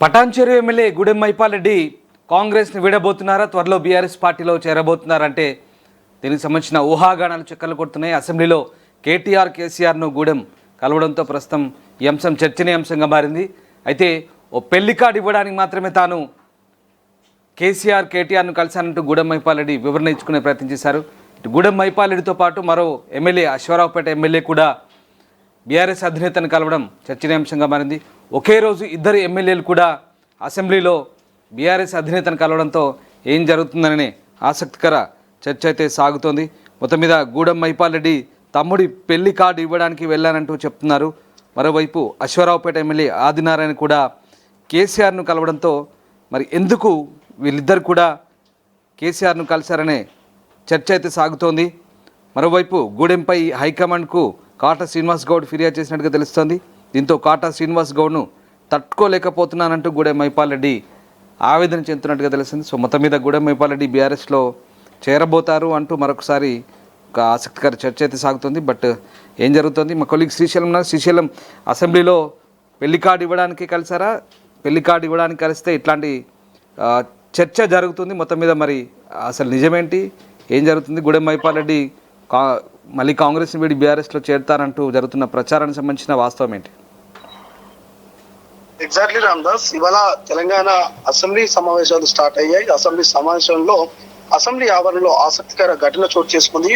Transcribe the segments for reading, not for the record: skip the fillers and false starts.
Patancheru MLA Gudem Mypal Reddy కాంగ్రెస్ని వీడబోతున్నారా, త్వరలో BRS పార్టీలో చేరబోతున్నారంటే దీనికి సంబంధించిన ఊహాగానాలు చక్కర్లు కొడుతున్నాయి. అసెంబ్లీలో కేటీఆర్ కేసీఆర్ను గూడెం కలవడంతో ప్రస్తుతం ఈ అంశం చర్చనీయాంశంగా మారింది. అయితే ఓ పెళ్లి కార్డు ఇవ్వడానికి మాత్రమే తాను కేటీఆర్ను కలిశానంటూ గూడెం మైపాల్ రెడ్డి వివరణ ఇచ్చుకునే ప్రయత్నం చేశారు. ఇటు గూడెం మైపాల్ రెడ్డితో పాటు మరో ఎమ్మెల్యే అశ్వారావుపేట ఎమ్మెల్యే కూడా బీఆర్ఎస్ అధినేతను కలవడం చర్చనీయాంశంగా మారింది. ఒకే రోజు ఇద్దరు ఎమ్మెల్యేలు కూడా అసెంబ్లీలో బీఆర్ఎస్ అధినేతను కలవడంతో ఏం జరుగుతుందనే ఆసక్తికర చర్చ అయితే సాగుతోంది. మొత్తం మీద గూడెం మైపాల్ రెడ్డి తమ్ముడి పెళ్లి కార్డు ఇవ్వడానికి వెళ్ళానంటూ చెప్తున్నారు. మరోవైపు అశ్వారావుపేట ఎమ్మెల్యే ఆదినారాయణ కూడా కేసీఆర్ను కలవడంతో మరి ఎందుకు వీళ్ళిద్దరు కూడా కేసీఆర్ను కలిశారనే చర్చ అయితే సాగుతోంది. మరోవైపు గూడెంపై హైకమాండ్కు కాటా శ్రీనివాస్ గౌడ్ ఫిర్యాదు చేసినట్టుగా తెలుస్తోంది. దీంతో కాటా శ్రీనివాస్ గౌడ్ను తట్టుకోలేకపోతున్నానంటూ గూడెం మైపాల్ రెడ్డి ఆవేదన చెందుతున్నట్టుగా తెలుస్తుంది. సో మొత్తం మీద గూడెం మైపాల్ రెడ్డి బీఆర్ఎస్లో చేరబోతారు అంటూ మరొకసారి ఒక ఆసక్తికర చర్చ అయితే సాగుతుంది. బట్ ఏం జరుగుతుంది? మా కొలీగ్ శ్రీశైలం అసెంబ్లీలో పెళ్లి కార్డు ఇవ్వడానికి కలిసారా? పెళ్లి కార్డు ఇవ్వడానికి కలిస్తే ఇట్లాంటి చర్చ జరుగుతుంది. మొత్తం మీద మరి అసలు నిజమేంటి, ఏం జరుగుతుంది? గూడెం మైపాల్ రెడ్డి మళ్ళీ కాంగ్రెస్ని వీడి బీఆర్ఎస్లో చేరుతారంటూ జరుగుతున్న ప్రచారానికి సంబంధించిన వాస్తవం ఏంటి? ఎగ్జాక్ట్లీ రామ్దాస్, ఇవాళ తెలంగాణ అసెంబ్లీ సమావేశాలు స్టార్ట్ అయ్యాయి. అసెంబ్లీ సమావేశంలో అసెంబ్లీ ఆవరణలో ఆసక్తికర ఘటన చోటు చేసుకుంది.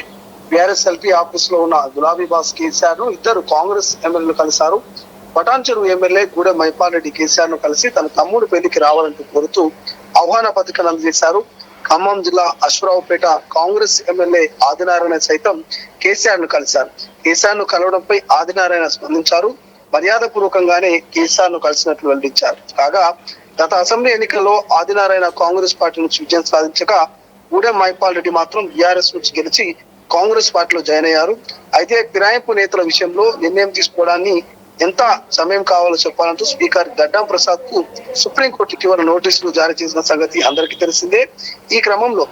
బీఆర్ఎస్ ఎల్పీ ఆఫీస్ లో ఉన్న గులాబీ బాస్ కేసీఆర్ ను ఇద్దరు కాంగ్రెస్ ఎమ్మెల్యేలు కలిశారు. పటాన్చెరు ఎమ్మెల్యే గూడెం మైపాల్ రెడ్డి కేసీఆర్ ను కలిసి తన తమ్ముడు పెళ్లికి రావాలంటూ కోరుతూ ఆహ్వాన పత్రికను అందజేశారు. ఖమ్మం జిల్లా అశ్వరావుపేట కాంగ్రెస్ ఎమ్మెల్యే ఆదినారాయణ సైతం కేసీఆర్ ను కలిశారు. కేసీఆర్ ను కలవడంపై ఆదినారాయణ స్పందించారు. మర్యాద పూర్వకంగానే కేసీఆర్ ను కలిసినట్లు వెల్లడించారు. కాగా గత అసెంబ్లీ ఎన్నికల్లో ఆదినారాయణ కాంగ్రెస్ పార్టీ నుంచి విజయం సాధించగా గూడెం మైపాల్ రెడ్డి మాత్రం బీఆర్ఎస్ నుంచి గెలిచి కాంగ్రెస్ పార్టీలో జాయిన్ అయ్యారు. అయితే ఫిరాయింపు నేతల విషయంలో నిర్ణయం తీసుకోవడాన్ని ఎంత సమయం కావాలో చెప్పాలంటూ స్పీకర్ గడ్డం ప్రసాద్ కు సుప్రీంకోర్టు ఇటీవల నోటీసులు జారీ చేసిన సంగతి అందరికీ తెలిసిందే. ఈ క్రమంలో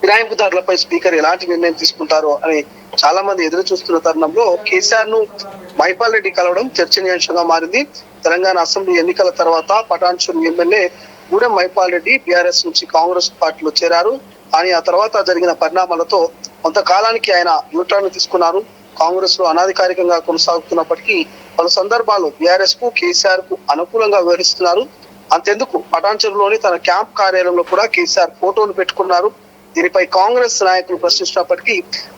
ఫిరాయింపుదారులపై స్పీకర్ ఎలాంటి నిర్ణయం తీసుకుంటారో అని చాలా మంది ఎదురు చూస్తున్న తరుణంలో కేసీఆర్ ను మైపాల్ రెడ్డి కలవడం చర్చనీయాంశంగా మారింది. తెలంగాణ అసెంబ్లీ ఎన్నికల తర్వాత పటాన్చెరు ఎమ్మెల్యే గూడెం మైపాల్ రెడ్డి బీఆర్ఎస్ నుంచి కాంగ్రెస్ పార్టీలో చేరారు. కానీ ఆ తర్వాత జరిగిన పరిణామాలతో కొంతకాలానికి ఆయన యూటర్న్ తీసుకున్నారు. కాంగ్రెస్ లో అనాధికారికంగా కొనసాగుతున్నప్పటికీ పలు సందర్భాల్లో బీఆర్ఎస్ కు కేసీఆర్ కు అనుకూలంగా వ్యవహరిస్తున్నారు. అంతెందుకు పటాన్చెరులోని తన క్యాంప్ కార్యాలయంలో కూడా కేసీఆర్ ఫోటోను పెట్టుకున్నారు. దీనిపై కాంగ్రెస్ నాయకులు ప్రశ్నించినప్పటికీ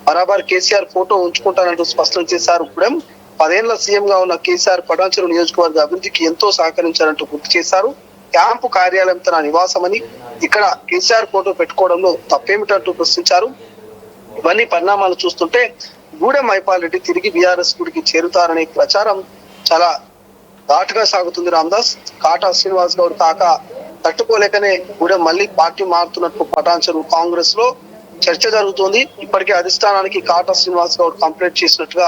బరాబర్ కేసీఆర్ ఫోటో ఉంచుకుంటారంటూ స్పష్టం చేశారు. గూడెం 10 ఏళ్ల సీఎం గా ఉన్న కేసీఆర్ పటాన్చెరు నియోజకవర్గ అభివృద్ధికి ఎంతో సహకరించారంటూ గుర్తు చేశారు. క్యాంపు కార్యాలయం తన నివాసమని, ఇక్కడ కేసీఆర్ ఫోటో పెట్టుకోవడంలో తప్పేమిటంటూ ప్రశ్నించారు. ఇవన్నీ పరిణామాలు చూస్తుంటే గూడెం మైపాల్ రెడ్డి తిరిగి బీఆర్ఎస్ గుడికి చేరుతారనే ప్రచారం చాలా ఘాటుగా సాగుతుంది. రామ్దాస్, కాటా శ్రీనివాస్ గౌడ్ కాక తట్టుకోలేకనే గూడెం మళ్ళీ పార్టీ మారుతున్నట్టు పటాన్చెరు కాంగ్రెస్ లో చర్చ జరుగుతోంది. ఇప్పటికే అధిష్టానానికి కాటా శ్రీనివాస్ గౌడ్ కంప్లైంట్ చేసినట్టుగా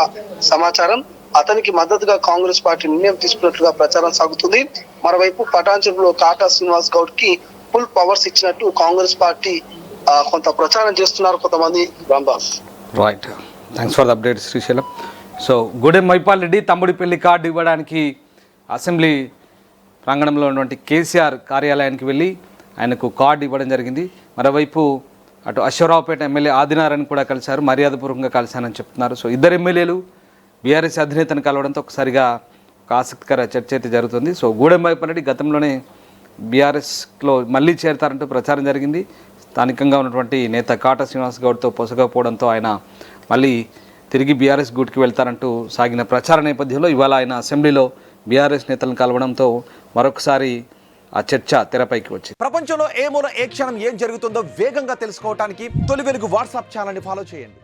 సమాచారం. అతనికి మద్దతుగా కాంగ్రెస్ పార్టీ నిర్ణయం తీసుకున్నట్లుగా ప్రచారం సాగుతుంది. మరోవైపు పటాన్చెరులో కాటా శ్రీనివాస్ గౌడ్ కి ఫుల్ పవర్స్ ఇచ్చినట్టు కాంగ్రెస్ పార్టీ కొంత ప్రచారం చేస్తున్నారు కొంతమంది. Ramdas, right, thanks for the update Srisailam. So Gudem Mypal Reddy తమ్ముడి పెళ్లి కార్డు ఇవ్వడానికి అసెంబ్లీ ప్రాంగణంలో ఉన్నటువంటి కేసీఆర్ కార్యాలయానికి వెళ్ళి ఆయనకు కార్డు ఇవ్వడం జరిగింది. మరోవైపు అటు అశ్వరావుపేట ఎమ్మెల్యే ఆదినారాయణ కూడా కలిశారు, మర్యాదపూర్వకంగా కలిశానని చెప్తున్నారు. సో ఇద్దరు ఎమ్మెల్యేలు బీఆర్ఎస్ అధినేతను కలవడంతో ఒకసారిగా ఒక ఆసక్తికర చర్చ అయితే జరుగుతుంది. సో గూడెం మైపాల్ రెడ్డి గతంలోనే బీఆర్ఎస్లో మళ్ళీ చేరతారంటూ ప్రచారం జరిగింది. స్థానికంగా ఉన్నటువంటి నేత కాటా శ్రీనివాస్ గౌడ్తో పొసగకపోవడంతో ఆయన మళ్ళీ తిరిగి బీఆర్ఎస్ గూటికి వెళ్తారంటూ సాగిన ప్రచార నేపథ్యంలో ఇవాళ ఆయన అసెంబ్లీలో బీఆర్ఎస్ నేతలను కలవడంతో మరొకసారి ఆ చర్చ తెరపైకి వచ్చింది. ప్రపంచంలో ఏ మూల ఏ క్షణం ఏం జరుగుతుందో వేగంగా తెలుసుకోవడానికి తొలి వెలుగు వాట్సాప్ ఛానల్ని ఫాలో చేయండి.